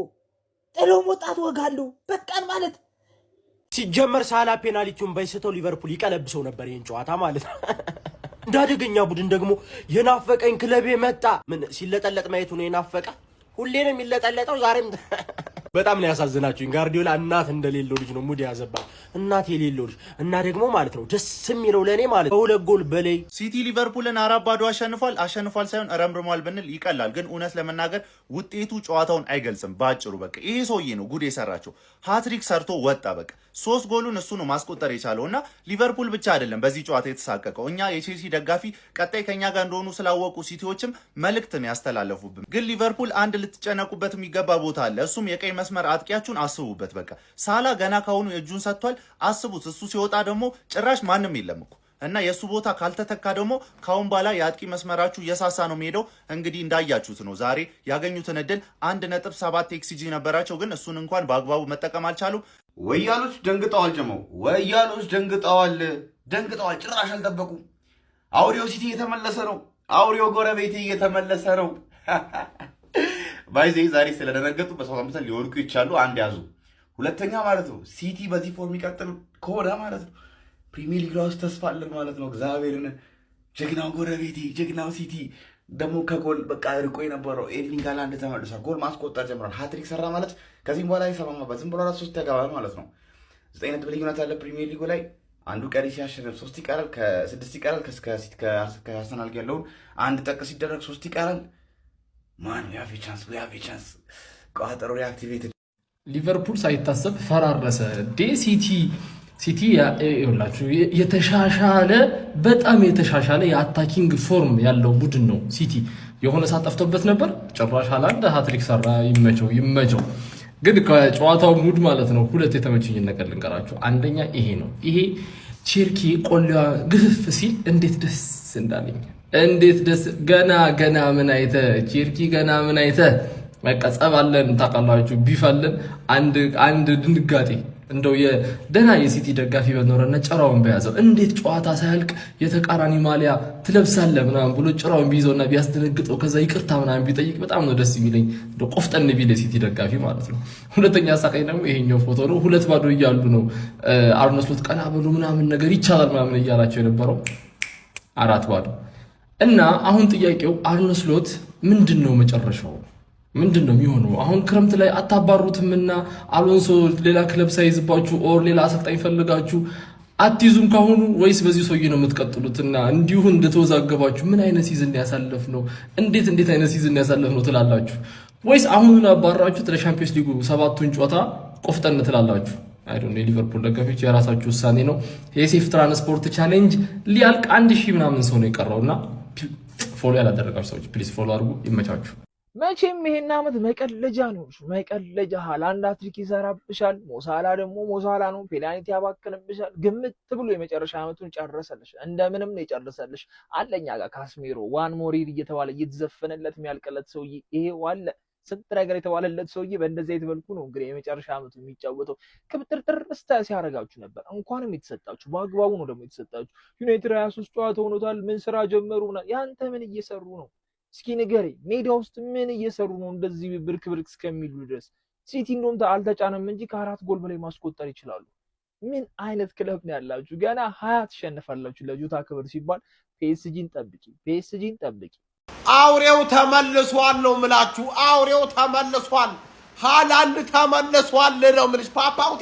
ጥሎ መውጣት ወጋለሁ። በቃን ማለት
ሲጀመር ሳላ ፔናልቲውን ባይስተው ሊቨርፑል ይቀለብሰው ነበር ይሄን ጨዋታ ማለት ነው። እንዳደገኛ ቡድን ደግሞ የናፈቀኝ ክለቤ መጣ። ምን ሲለጠለጥ ማየቱ ነው የናፈቀ? ሁሌ ነው የሚለጠለጠው ዛሬም በጣም ነው ያሳዝናችሁኝ። ጋርዲዮላ እናት እንደሌለው ልጅ ነው ሙድ ያዘባል። እናት የሌለው ልጅ እና ደግሞ ማለት ነው ደስ የሚለው ለኔ ማለት በሁለት ጎል በላይ
ሲቲ ሊቨርፑልን 4-0 አሸንፏል ሳይሆን ረምርሟል ብንል ይቀላል። ግን እውነት ለመናገር ውጤቱ ጨዋታውን አይገልጽም። ባጭሩ በቃ ይሄ ሰውዬ ነው ጉድ የሰራቸው። ሃትሪክ ሰርቶ ወጣ። በቃ 3 ጎሉን እሱ ነው ማስቆጠር የቻለውና ሊቨርፑል ብቻ አይደለም በዚህ ጨዋታ የተሳቀቀው። እኛ የቼልሲ ደጋፊ ቀጣይ ከኛ ጋር እንደሆኑ ስላወቁ ሲቲዎችም መልእክት ነው ያስተላለፉብን። ግን ሊቨርፑል አንድ ልትጨነቁበት የሚገባ ቦታ አለ። እሱም የቀይ መስመር አጥቂያችሁን አስቡበት። በቃ ሳላ ገና ካሁኑ እጁን ሰጥቷል። አስቡት እሱ ሲወጣ ደግሞ ጭራሽ ማንም የለም እኮ እና የሱ ቦታ ካልተተካ ደግሞ ካሁን በኋላ የአጥቂ መስመራችሁ እየሳሳ ነው የሚሄደው። እንግዲህ እንዳያችሁት ነው ዛሬ ያገኙትን እድል 1.7 ኤክስጂ ነበራቸው፣ ግን እሱን እንኳን በአግባቡ መጠቀም አልቻሉም።
ወያሎች ደንግጠዋል። ጀመው ወያሎች ደንግጠዋል። ጭራሽ አልጠበቁም። አውሬው ሲቲ እየተመለሰ ነው። አውሬው ጎረቤቴ እየተመለሰ ነው። ባይዜ ዛሬ ስለደነገጡ በ7 ሊወርቁ ይቻሉ። አንድ ያዙ። ሁለተኛ ማለት ነው ሲቲ በዚህ ፎርም ይቀጥል ከሆነ ማለት ነው ፕሪሚየር ሊግ ውስጥ ተስፋ አለን ማለት ነው። እግዚአብሔርን ጀግናው ጎረቤቴ ጀግናው ሲቲ ደግሞ ከጎል በቃ ርቆ የነበረው ኤርሊንግ ሃላንድ ተመልሷል። ጎል ማስቆጠር ጀምሯል። ሃትሪክ ሰራ ማለት ከዚህም በኋላ ይሰማማበት ዝም ብሎ 3 ያገባል ማለት ነው። 9 ነጥብ ልዩነት አለ ፕሪሚየር ሊጉ ላይ። አንዱ ቀሪ ሲያሸንፍ 3 ይቀራል፣ ከ6 ይቀራል። ከአርሰናል ጋር ያለውን አንድ ጠቅ ሲደረግ 3 ይቀራል። ማን ያፊ ቻንስ ቋጠሮ ሪአክቲቬትድ
ሊቨርፑል ሳይታሰብ ፈራረሰ። ሲቲ ይኸውላችሁ የተሻሻለ በጣም የተሻሻለ የአታኪንግ ፎርም ያለው ቡድን ነው። ሲቲ የሆነ ሰዓት ጠፍቶበት ነበር። ጭራሽ ሃላንድ ሃትሪክ ሰራ። ይመቸው። ግን ከጨዋታው ሙድ ማለት ነው ሁለት የተመቸኝ ነገር ልንገራችሁ። አንደኛ ይሄ ነው። ይሄ ቼርኪ ቆሊያ ግፍፍ ሲል እንዴት ደስ እንዳለኝ እንዴት ደስ ገና ምን አይተ ቼርኪ ገና ምን አይተ በቃ ጸባለን ታውቃላችሁ። ቢፋለን አንድ ድንጋጤ እንደው የደና የሲቲ ደጋፊ በኖረና ጭራውን በያዘው እንዴት ጨዋታ ሳያልቅ የተቃራኒ ማሊያ ትለብሳለህ ምናምን ብሎ ጭራውን ቢይዘውና ቢያስደነግጠው ከዛ ይቅርታ ምናምን ቢጠይቅ በጣም ነው ደስ የሚለኝ። እንደው ቆፍጠን ቢል የሲቲ ደጋፊ ማለት ነው። ሁለተኛ ሳቀኝ ደግሞ ይሄኛው ፎቶ ነው። 2-0 እያሉ ነው አርነ ስሎት ቀና ብሎ ምናምን ነገር ይቻላል ምናምን እያላቸው የነበረው 4-0 እና አሁን ጥያቄው አርነ ስሎት ምንድነው መጨረሻው? ምንድነው የሚሆነው? አሁን ክረምት ላይ አታባሩትምና አሎንሶ ሌላ ክለብ ሳይዝባችሁ ኦር ሌላ አሰልጣኝ ፈልጋችሁ አትይዙም ካሁኑ ወይስ በዚህ ሰውዬ ነው የምትቀጥሉትና እንዲሁ እንደተወዛገባችሁ ምን አይነት ሲዝን ያሳለፍ ነው እንዴት አይነት ሲዝን ያሳለፍ ነው ትላላችሁ? ወይስ አሁን አባራችሁት ለሻምፒዮንስ ሊጉ 7ቱን ጨዋታ ቆፍጠን ትላላችሁ? አይ ዶንት ኖ። የሊቨርፑል ደጋፊዎች የራሳችሁ ውሳኔ ነው። የሴፍ ትራንስፖርት ቻሌንጅ ሊያልቅ 1000 ምናምን ሰው ነው የቀረውና ፎሎ ያላደረጋችሁ ሰዎች ፕሊዝ ፎሎ አድርጉ። ይመቻችሁ። መቼም ይሄን ዓመት መቀለጃ ነው። መቀለጃ ሃላንድ ሃትሪክ ይሰራብሻል። ሞሳላ ደግሞ ሞሳላ ነው። ፔናልቲ ያባክንብሻል። ግምት ብሎ የመጨረሻ ዓመቱን ጨረሰልሽ። እንደምንም ነው የጨረሰልሽ። አለኛ ጋር ካስሜሮ ዋን ሞሪር እየተባለ እየተዘፈነለት የሚያልቀለት ሰውዬ ይሄው አለ። ስንት ነገር የተባለለት ሰውዬ በእንደዚህ አይነት መልኩ ነው እንግዲህ የመጨረሻ ዓመቱ የሚጫወተው። ክብጥርጥር ሲያደርጋችሁ ነበር። እንኳንም የተሰጣችሁ በአግባቡ ነው ደግሞ የተሰጣችሁ። ዩናይትድ 23 ጨዋታ ሆኖታል። ምን ስራ ጀመሩ? ያንተ ምን እየሰሩ ነው? እስኪ ንገሪ። ሜዳ ውስጥ ምን እየሰሩ ነው? እንደዚህ ብርክ እስከሚሉ ድረስ ሲቲ እንደውም አልተጫነም እንጂ ከ4 ጎል በላይ ማስቆጠር ይችላሉ። ምን አይነት ክለብ ነው ያላችሁ? ገና 20 ትሸነፋላችሁ። ለጆታ ክብር ሲባል ፒኤስጂን ጠብቂ።
አውሬው ተመልሷል ነው ምላችሁ። አውሬው ተመልሷል። ሃላንድ ተመልሷል ነው ምልሽ ፓፓውቲ።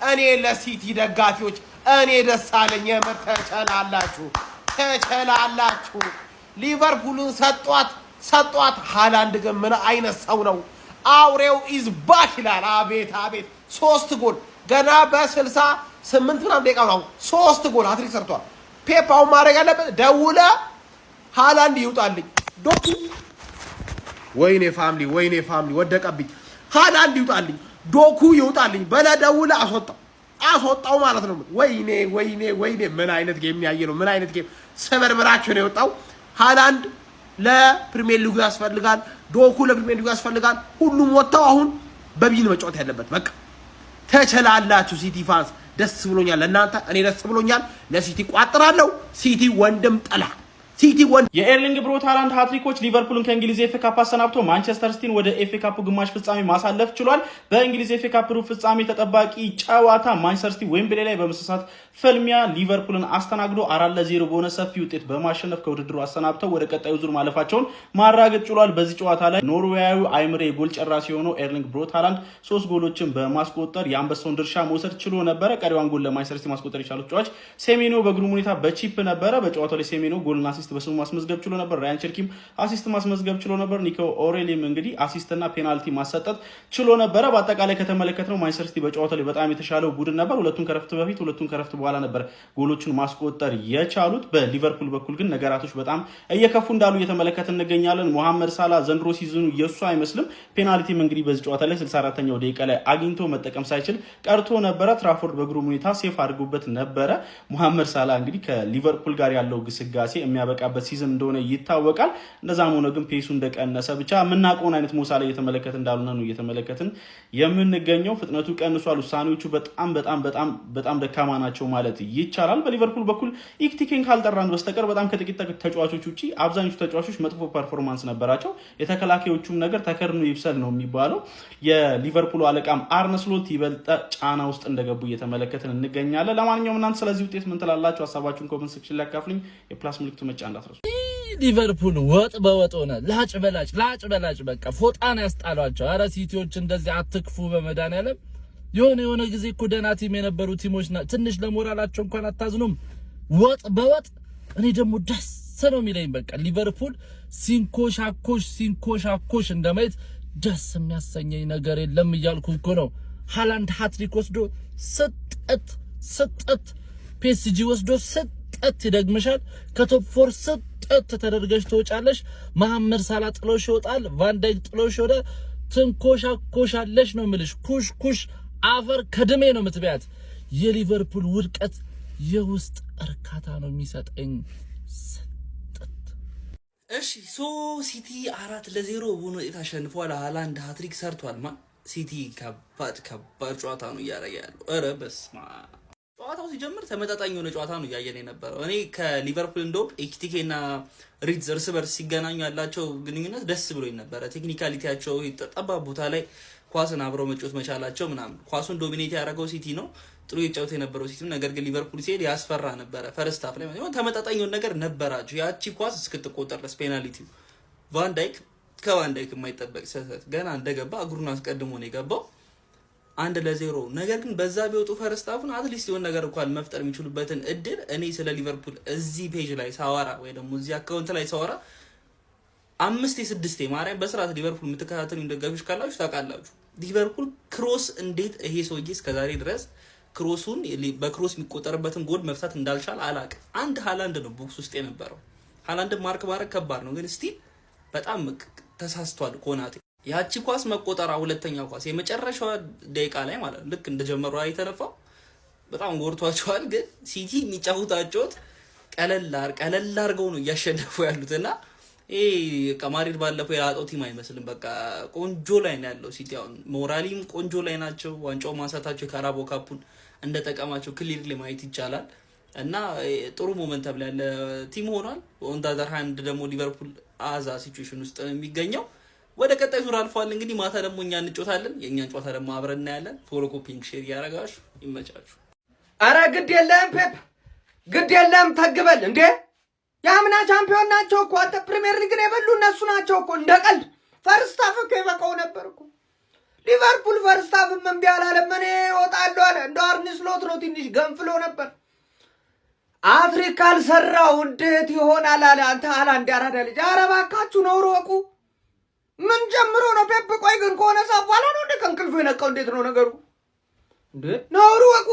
እኔ ለሲቲ ደጋፊዎች እኔ ደስ አለኝ። የምር ተቸላላችሁ። ሊቨርፑልን ሰጧት። ሃላንድ ግን ምን አይነት ሰው ነው? አውሬው ኢዝ ባክ ይላል። አቤት 3 ጎል ገና በ68 ምናምን ደቂቃ ነው 3 ጎል ሃትሪክ ሰርቷል። ፔፓው ማድረግ ያለበት ደውለ ሃላንድ ይውጣልኝ ዶኩ። ወይኔ ፋሚሊ ወደቀብኝ። ሃላንድ ይውጣልኝ፣ ዶኩ ይውጣልኝ በለ ደውለ አስወጣው ማለት ነው። ወይኔ ምን አይነት ጌም ያየ ነው? ምን አይነት ጌም ሰበርበራቸው ነው የወጣው። ሃላንድ ለፕሪሚየር ሊጉ ያስፈልጋል፣ ዶኩ ለፕሪሚየር ሊጉ ያስፈልጋል። ሁሉም ወጣው። አሁን በቢን መጫወት ያለበት በቃ። ተቸላላችሁ ሲቲ ፋንስ፣ ደስ ብሎኛል ለእናንተ፣ እኔ ደስ ብሎኛል። ለሲቲ ቋጥራለሁ። ሲቲ ወንድም ጥላ
ሲቲ ወን የኤርሊንግ ብሮት ሃላንድ ሃትሪኮች ሊቨርፑልን ከእንግሊዝ ኤፍ ኤ ካፕ አሰናብቶ ማንቸስተር ሲቲን ወደ ኤፍ ኤ ካፕ ግማሽ ፍጻሜ ማሳለፍ ችሏል። በእንግሊዝ ኤፍ ኤ ካፕ ሩብ ፍጻሜ ተጠባቂ ጨዋታ ማንቸስተር ሲቲ ዌምብሌይ ላይ በመሳሳት ፍልሚያ ሊቨርፑልን አስተናግዶ 4-0 በሆነ ሰፊ ውጤት በማሸነፍ ከውድድሩ አሰናብተው ወደ ቀጣዩ ዙር ማለፋቸውን ማራገጥ ችሏል። በዚህ ጨዋታ ላይ ኖርዌያዊ አይምሬ ጎል ጨራሽ የሆነው ኤርሊንግ ብሮት ሃላንድ 3 ጎሎችን በማስቆጠር የአንበሳውን ድርሻ መውሰድ ችሎ ነበረ። ቀሪዋን ጎል ለማንቸስተር ሲቲ ማስቆጠር የቻሉት ተጫዋች ሴሜኖ በግሩም ሁኔታ በቺፕ ነበረ። በጨዋታው ላይ ሴሜኖ ጎልና አሲስት በስሙ ማስመዝገብ ችሎ ነበር። ራያን ቸርኪም አሲስት ማስመዝገብ ችሎ ነበር። ኒኮ ኦሬሊም እንግዲህ አሲስትና ፔናልቲ ማሰጠት ችሎ ነበረ። በአጠቃላይ ከተመለከትነው ማንቸስተር ሲቲ በጨዋታው ላይ በጣም የተሻለው ቡድን ነበር። ሁለቱን ከረፍት በፊት ሁለቱን ከረፍት በኋላ ነበር ጎሎቹን ማስቆጠር የቻሉት። በሊቨርፑል በኩል ግን ነገራቶች በጣም እየከፉ እንዳሉ እየተመለከትን እንገኛለን። ሞሐመድ ሳላ ዘንድሮ ሲዝኑ የሱ አይመስልም። ፔናልቲም እንግዲህ በዚህ ጨዋታ ላይ 64ኛው ደቂቃ ላይ አግኝቶ መጠቀም ሳይችል ቀርቶ ነበረ። ትራፎርድ በግሩም ሁኔታ ሴፍ አድርጎበት ነበረ። ሞሐመድ ሳላ እንግዲህ ከሊቨርፑል ጋር ያለው ግስጋሴ የሚያበቃበት ሲዝን እንደሆነ ይታወቃል። እንደዛም ሆነ ግን ፔሱ እንደቀነሰ ብቻ የምናውቀውን አይነት ሞሳ ላይ እየተመለከትን እንዳልሆነ ነው እየተመለከትን የምንገኘው። ፍጥነቱ ቀንሷል። ውሳኔዎቹ በጣም ደካማ ናቸው ማለት ይቻላል። በሊቨርፑል በኩል ኢክቲኬን ካልጠራን በስተቀር በጣም ከጥቂት ተጫዋቾች ውጪ አብዛኞቹ ተጫዋቾች መጥፎ ፐርፎርማንስ ነበራቸው። የተከላካዮቹም ነገር ተከርኖ ይብሰል ነው የሚባለው። የሊቨርፑል አለቃም አርነ ስሎት ይበልጥ ጫና ውስጥ እንደገቡ እየተመለከትን እንገኛለን። ለማንኛውም እናንተ ስለዚህ ውጤት ምን ትላላችሁ? ሀሳባችሁን ኮሜንት ሴክሽን ላይ አካፍሉኝ። የፕላስ ምልክቱ መጫ እንዳትረሱ።
ሊቨርፑል ወጥ በወጥ ሆነ። ላጭ በላጭ በቃ ፎጣን ያስጣሏቸው። አረ ሲቲዎች እንደዚህ አትክፉ በመድኃኒዓለም። የሆነ ጊዜ እኮ ደህና ቲም የነበሩ ቲሞች ትንሽ ለሞራላቸው እንኳን አታዝኑም። ወጥ በወጥ እኔ ደግሞ ደስ ነው የሚለኝ በቃ ሊቨርፑል ሲንኮሻኮሽ እንደማየት ደስ የሚያሰኘኝ ነገር የለም እያልኩ እኮ ነው። ሃላንድ ሃትሪክ ወስዶ ስጠት ፒኤስጂ ወስዶ ስጠት ይደግምሻል። ከቶፕ 4 ስጠት ተደርገሽ ትወጫለሽ። መሐመድ ሳላ ጥሎሽ ይወጣል። ቫንዳይክ ጥሎሽ ይወጣል። ትንኮሻኮሻለሽ ነው የምልሽ። ኩሽ አፈር ከድሜ ነው የምትበያት። የሊቨርፑል ውድቀት የውስጥ እርካታ ነው የሚሰጠኝ።
እሺ ሲቲ 4-0 በሆነ ውጤት አሸንፏል። ሃላንድ ሃትሪክ ሰርቷል። ሲቲ ከባድ ጨዋታ ነው እያደረገ ያለው። ኧረ በስመ አብ። ጨዋታው ሲጀምር ተመጣጣኝ የሆነ ጨዋታ ነው እያየን የነበረው። እኔ ከሊቨርፑል እንደውም ኤኪቲኬና ሪድዝ እርስ በርስ ሲገናኙ ያላቸው ግንኙነት ደስ ብሎኝ ነበረ። ቴክኒካሊቲያቸው ጠባብ ቦታ ላይ ኳስን አብረው መጫወት መቻላቸው ምናምን። ኳሱን ዶሚኔት ያደረገው ሲቲ ነው፣ ጥሩ የጫወተ የነበረው ሲቲ። ነገር ግን ሊቨርፑል ሲሄድ ያስፈራ ነበረ። ፈርስት ሃፍ ላይ ማለት ተመጣጣኝ የሆነ ነገር ነበራቸው። ያቺ ኳስ እስክትቆጠር ድረስ ፔናልቲው ከቫንዳይክ የማይጠበቅ ስህተት ገና እንደገባ እግሩን አስቀድሞ ነው የገባው። 1-0። ነገር ግን በዛ ቢወጡ ፈርስት ሃፉን አትሊስት የሆነ ነገር እንኳን መፍጠር የሚችሉበትን እድል እኔ ስለ ሊቨርፑል እዚህ ፔጅ ላይ ሳወራ ወይ ደግሞ እዚህ አካውንት ላይ ሳወራ 5-6 ማርያም በስርዓት ሊቨርፑል የምትከታተሉ ደጋፊዎች ካላችሁ ታውቃላችሁ። ሊቨርፑል ክሮስ እንዴት ይሄ ሰውዬ እስከዛሬ ድረስ ክሮሱን በክሮስ የሚቆጠርበትን ጎል መፍታት እንዳልቻል አላውቅም። አንድ ሃላንድ ነው ቦክስ ውስጥ የነበረው። ሃላንድ ማርክ ማድረግ ከባድ ነው፣ ግን ስቲል በጣም ተሳስቷል ኮናቴ። ያቺ ኳስ መቆጠራ ሁለተኛው ኳስ የመጨረሻዋ ደቂቃ ላይ ማለት ልክ እንደጀመሩ አይተነፋው በጣም ጎርቷቸዋል። ግን ሲቲ የሚጫወታቸውት ቀለል አድርገው ነው እያሸነፉ ያሉትና ይሄ ከማድሪድ ባለፈው የላጠው ቲም አይመስልም። በቃ ቆንጆ ላይ ነው ያለው ሲቲ። አሁን ሞራሊም ቆንጆ ላይ ናቸው። ዋንጫው ማንሳታቸው የካራቦ ካፑን እንደጠቀማቸው ክሊርሊ ማየት ይቻላል። እና ጥሩ ሞመንተም ላይ ያለ ቲም ሆኗል። ኦን ዘ አዘር ሃንድ ደግሞ ሊቨርፑል አዛ ሲቹዌሽን ውስጥ ነው የሚገኘው። ወደ ቀጣይ ዙር አልፏል። እንግዲህ ማታ ደግሞ እኛ እንጮታለን። የእኛን ጨዋታ ደግሞ አብረን እናያለን። ፎሎ ኮፒንግ ሼር ያረጋችሁ ይመቻችሁ።
አረ ግድ የለም ፔፕ፣ ግድ የለም ተግበል እንዴ! የአምና ቻምፒዮን ናቸው እኮ አንተ። ፕሪሚየር ሊግን የበሉ እነሱ ናቸው እኮ። እንደ ቀልድ ፈርስት ሃፍ እኮ ይበቃው ነበር እኮ። ሊቨርፑል ፈርስት ሃፍ እምቢ አላለም። እኔ እወጣለሁ አለ። እንደ አርኒ ስሎት ነው ትንሽ ገንፍሎ ነበር። አትሪክ ካልሰራው እንዴት ይሆናል አለ። አንተ ሃላንድ ያራዳ ልጅ። ኧረ እባካችሁ ነውር ወቁ። ምን ጀምሮ ነው ፔፕ? ቆይ ግን ከሆነ ሰዓት በኋላ ነው እንደ ከእንቅልፉ የነቃው። እንዴት ነው ነገሩ? እንዴ ነውር ወቁ።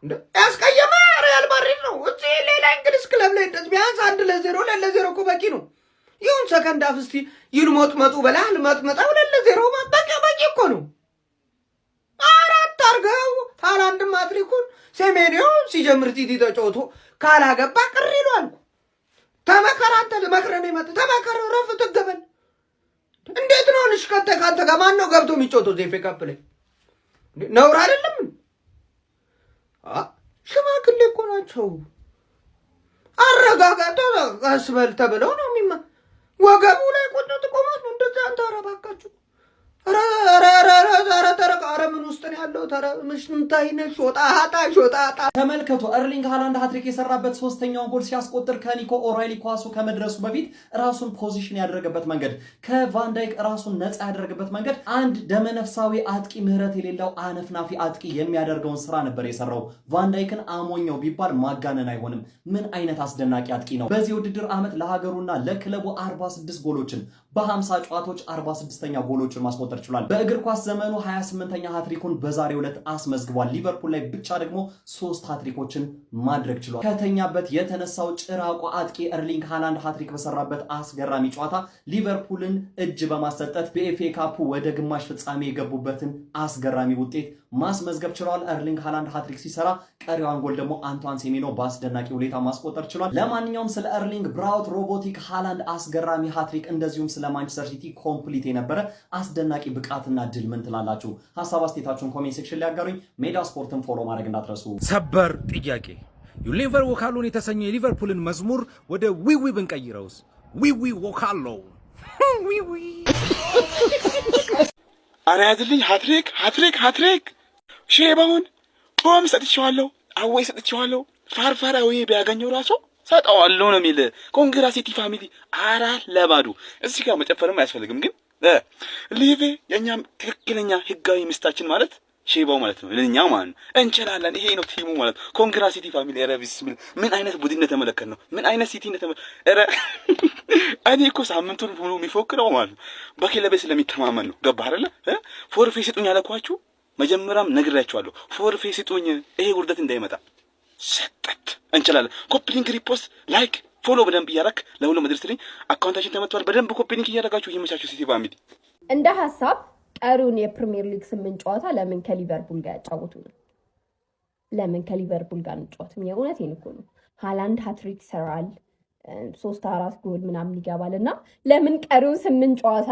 እንዴ ያስቀየመ ሪያል ማድሪድ ነው እቺ ሌላ እንግሊዝ ክለብ ላይ እንደዚህ ቢያንስ 1-0 2-0 እኮ በቂ ነው። ይሁን ሰከንድ ሃፍ እስቲ ይልሞጥመጡ በላይ ልመጥመጣው 2-0 በቂ እኮ ነው። አራት አርገው ሃላንድ ማትሪኩን ሴሜኒዮ ሲጀምር ሲቲ ተጫውቶ ካላገባ ቅር ይሏል። ተመከራ አንተ ለመክረን ይመጣ ተመከራ ረፍ ተገበል። እንዴት ነው ልሽ ካንተ ጋር ማን ነው ገብቶ የሚጫወተው ዜፌ ካፕ ላይ? ነውር አይደለም? ሽማግሌ እኮ ናቸው። አረጋጋቶ አስበል ተብለው ነው የሚማ ወገቡ ላይ ቆንጆ ተቆማት ነው እንደዛ አንተ አረባካችሁ ኧረ ምን ውስጥ ነው ያለው? ተረ ምሽንታይነ ሾጣ
ተመልከቱ። ኤርሊንግ ሃላንድ ሃትሪክ የሰራበት ሶስተኛውን ጎል ሲያስቆጥር ከኒኮ ኦራይሊ ኳሱ ከመድረሱ በፊት ራሱን ፖዚሽን ያደረገበት መንገድ፣ ከቫን ዳይክ ራሱን ነፃ ያደረገበት መንገድ አንድ ደመነፍሳዊ አጥቂ ምህረት የሌለው አነፍናፊ አጥቂ የሚያደርገውን ስራ ነበር የሰራው። ቫን ዳይክን አሞኘው ቢባል ማጋነን አይሆንም። ምን አይነት አስደናቂ አጥቂ ነው! በዚህ ውድድር ዓመት ለሀገሩና ለክለቡ 46 ጎሎችን በ50 ጨዋታዎች 46ኛ ጎሎችን ማስቆጠር ችሏል። በእግር ኳስ ዘመኑ 28ኛ ሃትሪኩን በዛሬው ዕለት አስመዝግቧል። ሊቨርፑል ላይ ብቻ ደግሞ 3 ሃትሪኮችን ማድረግ ችሏል። ከተኛበት የተነሳው ጭራቋ አጥቂ ኤርሊንግ ሃላንድ ሃትሪክ በሰራበት አስገራሚ ጨዋታ ሊቨርፑልን እጅ በማሰጠት በኤፍኤ ካፑ ወደ ግማሽ ፍጻሜ የገቡበትን አስገራሚ ውጤት ማስመዝገብ ችሏል። ኤርሊንግ ሃላንድ ሃትሪክ ሲሰራ ቀሪዋን ጎል ደግሞ አንቷን ሴሜኖ በአስደናቂ ሁኔታ ማስቆጠር ችሏል። ለማንኛውም ስለ ኤርሊንግ ብራውት ሮቦቲክ ሃላንድ አስገራሚ ሃትሪክ እንደዚሁም ስለ ማንቸስተር ሲቲ ኮምፕሊት የነበረ አስደናቂ ብቃትና ድል ምን ትላላችሁ? ሀሳብ አስተያየታችሁን ኮሜንት ሴክሽን ላይ ያጋሩኝ። ሜዳ ስፖርትን ፎሎ ማድረግ እንዳትረሱ።
ሰበር ጥያቄ፣ ዩሊቨር ወካሎን የተሰኘው የሊቨርፑልን መዝሙር ወደ ዊዊ ብንቀይረውስ? ዊዊ ወካሎ ዊዊ
አረ ያዝልኝ። ሃትሪክ ሼባውን ሆም ሰጥቼዋለሁ፣ አወይ ሰጥቼዋለሁ። ፋርፋራዊ ቢያገኘው ራሱ ሰጠዋለሁ ነው የሚል። ኮንግራ ሲቲ ፋሚሊ 4-2 እዚህ ጋር መጨፈርም አያስፈልግም። ግን ሊቬ የኛም ትክክለኛ ህጋዊ ሚስታችን ማለት ሼባው ማለት ነው። ለኛ ማለት ነው እንችላለን። ይሄ ነው ቲሙ ማለት። ኮንግራ ሲቲ ፋሚሊ ኧረ ቢስሚል ምን አይነት ቡድን ተመለከት ነው? ምን አይነት ሲቲ ኧረ እኔ እኮ ሳምንቱን ሁሉ የሚፎክረው ማለት ነው በክለቤ ስለሚተማመን ነው። ገባህ አይደለ? ፎርፌ ስጡኝ ያለኳችሁ መጀመሪያም ነግሬያችኋለሁ። ፎርፌ ስጡኝ፣ ይሄ ውርደት እንዳይመጣ ሰጠት እንችላለን። ኮፒ ሊንክ፣ ሪፖስት፣ ላይክ፣ ፎሎ በደንብ እያደረክ ለሁሉም መድረስልኝ። አካውንታችን ተመቷል። በደንብ ኮፒ ሊንክ እያደረጋችሁ ይመቻችሁ። ሲቲ ፋሚሊ
እንደ ሐሳብ ቀሩን የፕሪሚየር ሊግ 8 ጨዋታ ለምን ከሊቨርፑል ጋር ያጫወቱ ነው? ለምን ከሊቨርፑል ጋር እንጫወትም? የእውነቴን እኮ ነው። ሃላንድ ሃትሪክ ይሰራል፣ 3-4 ጎል ምናምን ይገባል እና ለምን ቀሩን 8 ጨዋታ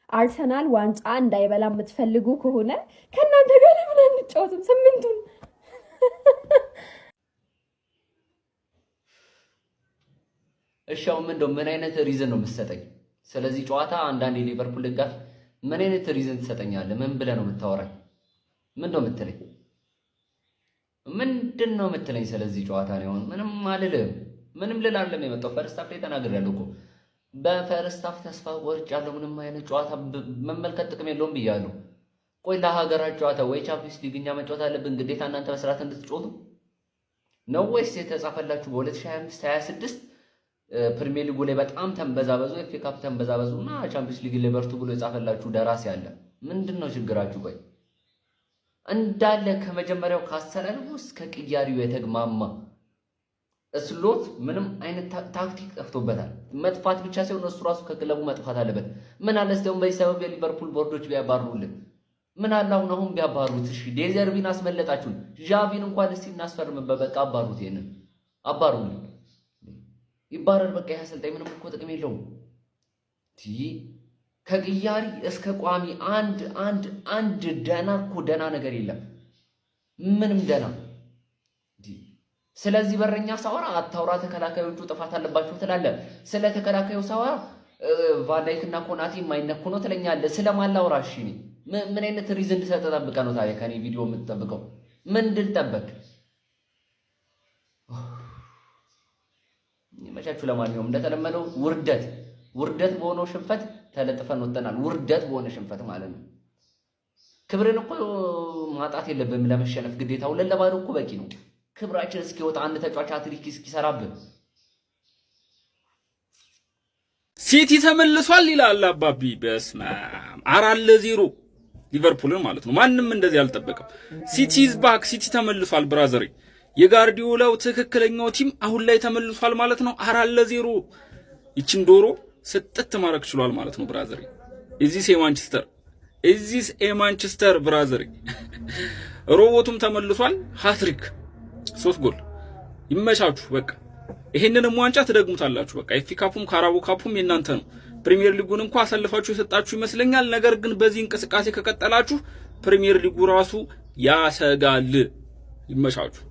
አርሰናል ዋንጫ እንዳይበላ የምትፈልጉ ከሆነ ከእናንተ ጋር ለምን አንጫወትም 8ቱን?
እሺ አሁን ምን አይነት ሪዝን ነው የምትሰጠኝ? ስለዚህ ጨዋታ አንዳንድ የሊቨርፑል ደጋፊ ምን አይነት ሪዝን ትሰጠኛለህ? ምን ብለህ ነው የምታወራኝ? ምን ነው የምትለኝ? ምንድን ነው የምትለኝ? ስለዚህ ጨዋታ ነው አሁን ምንም አልልም። ምንም ልል አይደለም የመጣው። ፈርስት ሃፍ ላይ ተናግሬያለሁ እኮ በፈርስት ሃፍ ተስፋ ቆርጫለሁ። ምንም አይነት ጨዋታ መመልከት ጥቅም የለውም ብያለሁ። ቆይ ለሀገራችሁ ጨዋታ ወይ ቻምፒየንስ ሊግ እኛ መጫወት አለብን ግዴታ እናንተ መስራት እንድትጫወቱ ነው ወይስ የተጻፈላችሁ በ2025-26 ፕሪሚየር ሊጉ ላይ በጣም ተንበዛበዙ፣ ኤፍኤ ካፕ ተንበዛበዙና ቻምፒየንስ ሊግ ላይ በርቱ ብሎ የጻፈላችሁ ደራሲ አለ? ምንድነው ችግራችሁ? ቆይ እንዳለ ከመጀመሪያው ካሰላለፉ እስከ ቅያሪው የተግማማ እስሎት ምንም አይነት ታክቲክ ጠፍቶበታል። መጥፋት ብቻ ሳይሆን እሱ ራሱ ከክለቡ መጥፋት አለበት። ምን አለ እስቲ በዚህ ሰበብ የሊቨርፑል ቦርዶች ቢያባሩልን? ምን አለ አሁን ቢያባሩት? እሺ ዴዘርቢን አስመለጣችሁን፣ ዣቪን እንኳን እስቲ እናስፈርምበት። በቃ አባሩት፣ ይሄንን አባሩልን። ይባረር በቃ። ይሄ አሰልጣኝ ምንም እኮ ጥቅም የለውም። ከቅያሪ እስከ ቋሚ አንድ ደና ነገር የለም። ምንም ደና። ስለዚህ በረኛ ሳወራ አታውራ፣ ተከላካዮቹ ጥፋት አለባቸው ትላለህ። ስለ ተከላካዩ ሳወራ ቫን ዳይክ እና ኮናቴ የማይነኩ ነው ትለኛለህ። ስለማላውራ እሺ ምን አይነት ሪዝን ልሰጥ ጠብቀህ ነው ታዲያ ከኔ ቪዲዮ የምትጠብቀው? ምንድን ጠበቅ? ይመቻችሁ። ለማንኛውም እንደተለመደው ውርደት በሆነው ሽንፈት ተለጥፈን ወጥተናል። ውርደት በሆነ ሽንፈት ማለት ነው። ክብርን እኮ ማጣት የለብንም ለመሸነፍ ግዴታ። 2-2 እኮ በቂ ነው። ክብራችን እስኪወጣ አንድ ተጫዋች ሃትሪክ እስኪሰራብን።
ሲቲ ተመልሷል ይላል አባቢ። በስመ አብ 4-0 ሊቨርፑልን ማለት ነው። ማንም እንደዚህ አልጠበቀም። ሲቲ ኢዝ ባክ። ሲቲ ተመልሷል ብራዘር። የጋርዲዮላው ትክክለኛው ቲም አሁን ላይ ተመልሷል ማለት ነው። 4-0 ይችን ዶሮ ስጥት ማድረግ ችሏል ማለት ነው ብራዘር። እዚስ የማንቸስተር ብራዘር። ሮቦቱም ተመልሷል። ሃትሪክ 3 ጎል። ይመቻችሁ በቃ። ይሄንንም ዋንጫ ትደግሙታላችሁ በቃ። ኤፍኤ ካፑም ካራቦ ካፑም የናንተ ነው። ፕሪሚየር ሊጉን እንኳን አሳልፋችሁ የሰጣችሁ ይመስለኛል። ነገር ግን በዚህ እንቅስቃሴ ከቀጠላችሁ ፕሪሚየር ሊጉ ራሱ ያሰጋል። ይመቻችሁ።